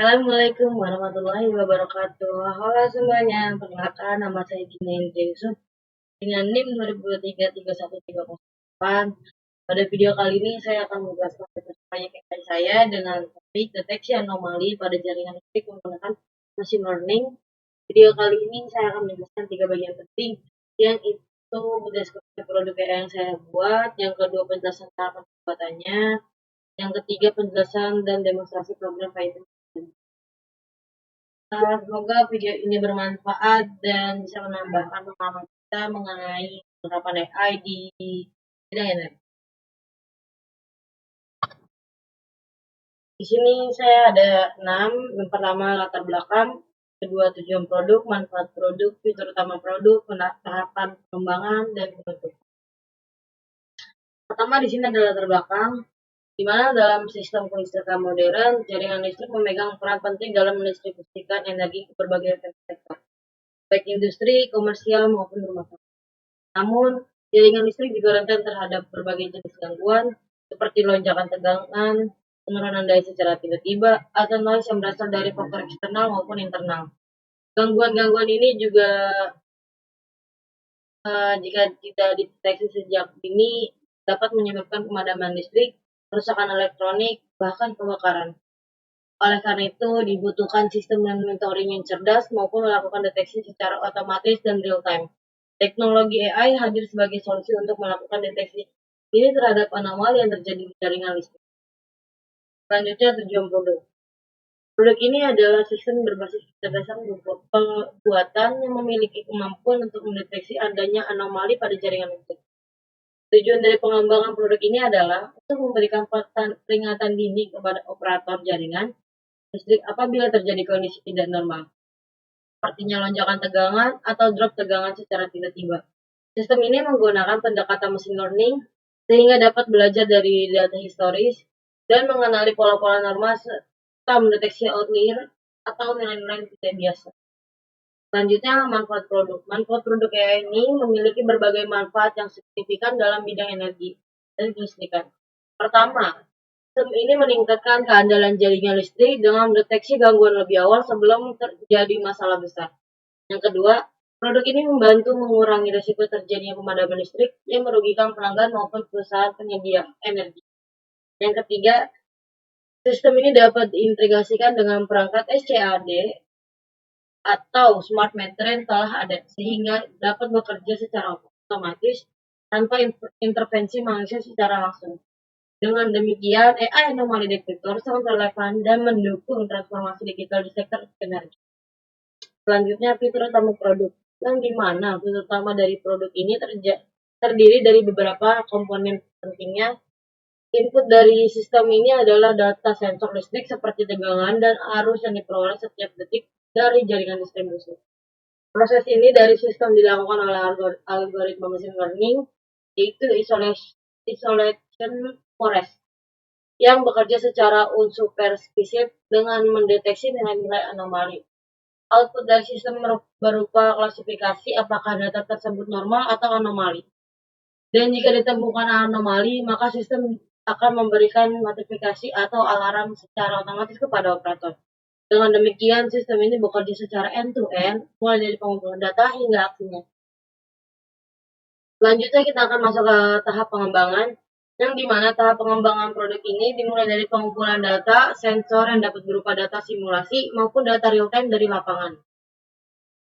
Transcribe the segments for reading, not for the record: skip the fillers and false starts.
Assalamualaikum warahmatullahi wabarakatuh. Halo semuanya, perkenalkan nama saya Gina Indra Yusuf dengan NIM 20233138. Pada video kali ini saya akan menjelaskan tentang proyek AI saya dengan topik deteksi anomali pada jaringan listrik menggunakan machine learning. Video kali ini saya akan menjelaskan 3 bagian penting, yang itu berdasarkan produk AI yang saya buat, yang kedua penjelasan tahapan pembuatannya, yang ketiga penjelasan dan demonstrasi program Python. Semoga video ini bermanfaat dan bisa menambahkan pengalaman kita mengenai penerapan AI di bidang energi. Di sini saya ada 6. Yang pertama latar belakang, kedua tujuan produk, manfaat produk, fitur utama produk, tahapan pengembangan, dan penutup. Pertama di sini adalah latar belakang, di mana dalam sistem kelistrikan modern, jaringan listrik memegang peran penting dalam mendistribusikan energi ke berbagai sektor, baik industri, komersial, maupun rumah tangga. Namun, jaringan listrik juga rentan terhadap berbagai jenis gangguan, seperti lonjakan tegangan, penurunan daya secara tiba-tiba, atau noise yang berasal dari faktor eksternal maupun internal. Gangguan-gangguan ini juga jika tidak dideteksi sejak dini dapat menyebabkan pemadaman listrik, kerusakan elektronik, bahkan kebakaran. Oleh karena itu, dibutuhkan sistem monitoring yang cerdas maupun melakukan deteksi secara otomatis dan real-time. Teknologi AI hadir sebagai solusi untuk melakukan deteksi ini terhadap anomali yang terjadi di jaringan listrik. Selanjutnya, tujuan produk. Produk ini adalah sistem berbasis kecerdasan buatan yang memiliki kemampuan untuk mendeteksi adanya anomali pada jaringan listrik. Tujuan dari pengembangan produk ini adalah untuk memberikan peringatan dini kepada operator jaringan listrik apabila terjadi kondisi tidak normal, artinya lonjakan tegangan atau drop tegangan secara tiba-tiba. Sistem ini menggunakan pendekatan machine learning sehingga dapat belajar dari data historis dan mengenali pola-pola normal serta mendeteksi outlier atau nilai-nilai tidak biasa. Selanjutnya, manfaat produk. Manfaat produk AI ini memiliki berbagai manfaat yang signifikan dalam bidang energi dan kelistrikan. Pertama, sistem ini meningkatkan keandalan jaringan listrik dengan mendeteksi gangguan lebih awal sebelum terjadi masalah besar. Yang kedua, produk ini membantu mengurangi risiko terjadinya pemadaman listrik yang merugikan pelanggan maupun perusahaan penyedia energi. Yang ketiga, sistem ini dapat diintegrasikan dengan perangkat SCAD atau smart meter yang telah ada, sehingga dapat bekerja secara otomatis tanpa intervensi manusia secara langsung. Dengan demikian, AI Anomaly Detector sangat relevan dan mendukung transformasi digital di sektor energi. Selanjutnya, fitur utama produk, yang dimana fitur utama dari produk ini terdiri dari beberapa komponen pentingnya. Input dari sistem ini adalah data sensor listrik seperti tegangan dan arus yang diperoleh setiap detik dari jaringan distribusi. Proses ini dari sistem dilakukan oleh algoritma machine learning, yaitu isolation forest, yang bekerja secara unsupervisif dengan mendeteksi nilai-nilai anomali. Output dari sistem berupa klasifikasi apakah data tersebut normal atau anomali. Dan jika ditemukan anomali, maka sistem akan memberikan notifikasi atau alarm secara otomatis kepada operator. Dengan demikian, sistem ini bekerja secara end-to-end, mulai dari pengumpulan data hingga aksinya. Selanjutnya kita akan masuk ke tahap pengembangan, yang dimana tahap pengembangan produk ini dimulai dari pengumpulan data, sensor yang dapat berupa data simulasi maupun data real-time dari lapangan.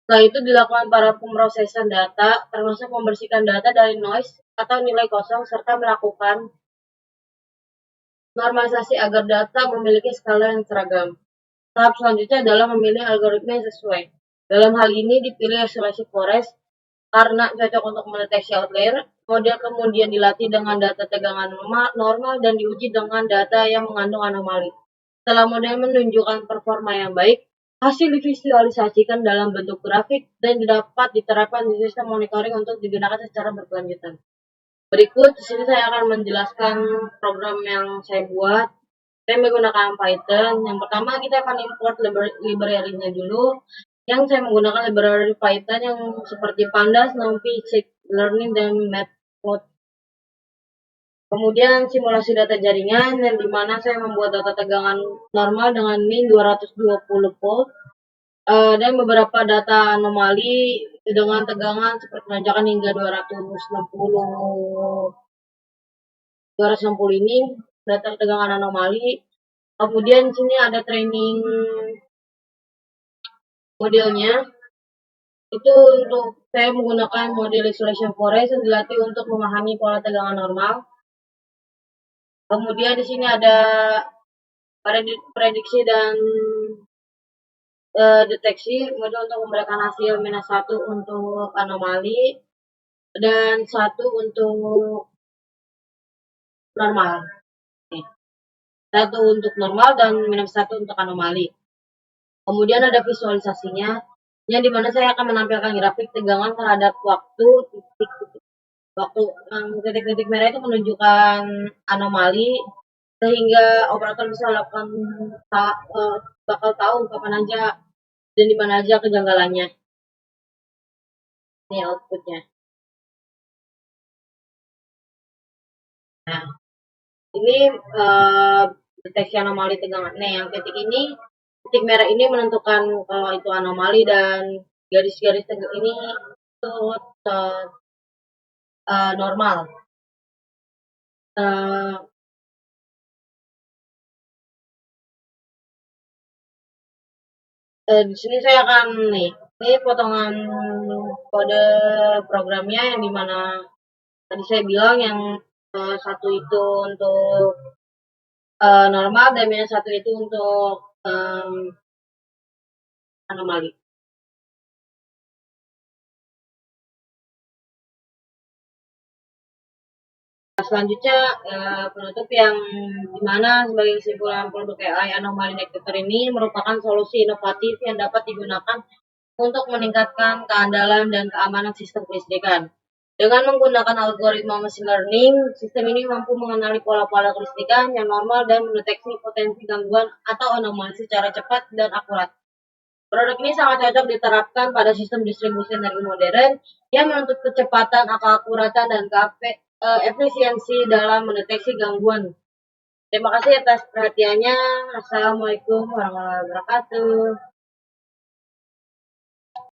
Setelah itu dilakukan para pemrosesan data, termasuk membersihkan data dari noise atau nilai kosong, serta melakukan normalisasi agar data memiliki skala yang seragam. Tahap selanjutnya adalah memilih algoritma yang sesuai. Dalam hal ini dipilih isolasi forest karena cocok untuk mendeteksi outlier. Model kemudian dilatih dengan data tegangan normal dan diuji dengan data yang mengandung anomali. Setelah model menunjukkan performa yang baik, hasil divisualisasikan dalam bentuk grafik dan dapat diterapkan di sistem monitoring untuk digunakan secara berkelanjutan. Berikut di sini saya akan menjelaskan program yang saya buat. Saya menggunakan Python. Yang pertama kita akan import library-nya dulu. Yang saya menggunakan library Python yang seperti Pandas, NumPy, Scikit-learn, dan Matplotlib. Kemudian simulasi data jaringan yang dimana saya membuat data tegangan normal dengan min 220 volt dan beberapa data anomali dengan tegangan seperti lonjakan hingga 260 ini data tegangan anomali. Kemudian di sini ada training modelnya. Itu untuk saya menggunakan model isolation forest yang dilatih untuk memahami pola tegangan normal. Kemudian di sini ada prediksi dan deteksi, kemudian untuk memberikan hasil -1 untuk anomali dan 1 untuk normal. 1 untuk normal dan -1 untuk anomali. Kemudian ada visualisasinya, yang dimana saya akan menampilkan grafik tegangan terhadap waktu titik-titik merah itu menunjukkan anomali, sehingga operator bisa melakukan bakal tahu kapan aja dan di mana aja kejanggalannya. Ini outputnya. Nah, ini deteksi anomali tegangan. Nah, yang titik merah ini menentukan kalau itu anomali dan garis-garis tegangan ini itu normal. Di sini saya akan ini potongan kode programnya yang dimana tadi saya bilang yang 1 itu untuk normal dan -1 itu untuk anomali. Selanjutnya penutup yang dimana sebagai kesimpulan produk AI Anomaly Detector ini merupakan solusi inovatif yang dapat digunakan untuk meningkatkan keandalan dan keamanan sistem kelistrikan. Dengan menggunakan algoritma machine learning, sistem ini mampu mengenali pola-pola kelistrikan yang normal dan mendeteksi potensi gangguan atau anomali secara cepat dan akurat. Produk ini sangat cocok diterapkan pada sistem distribusi energi modern yang menuntut kecepatan, akuratan, dan efisiensi dalam mendeteksi gangguan. Terima kasih atas perhatiannya. Assalamualaikum warahmatullahi wabarakatuh.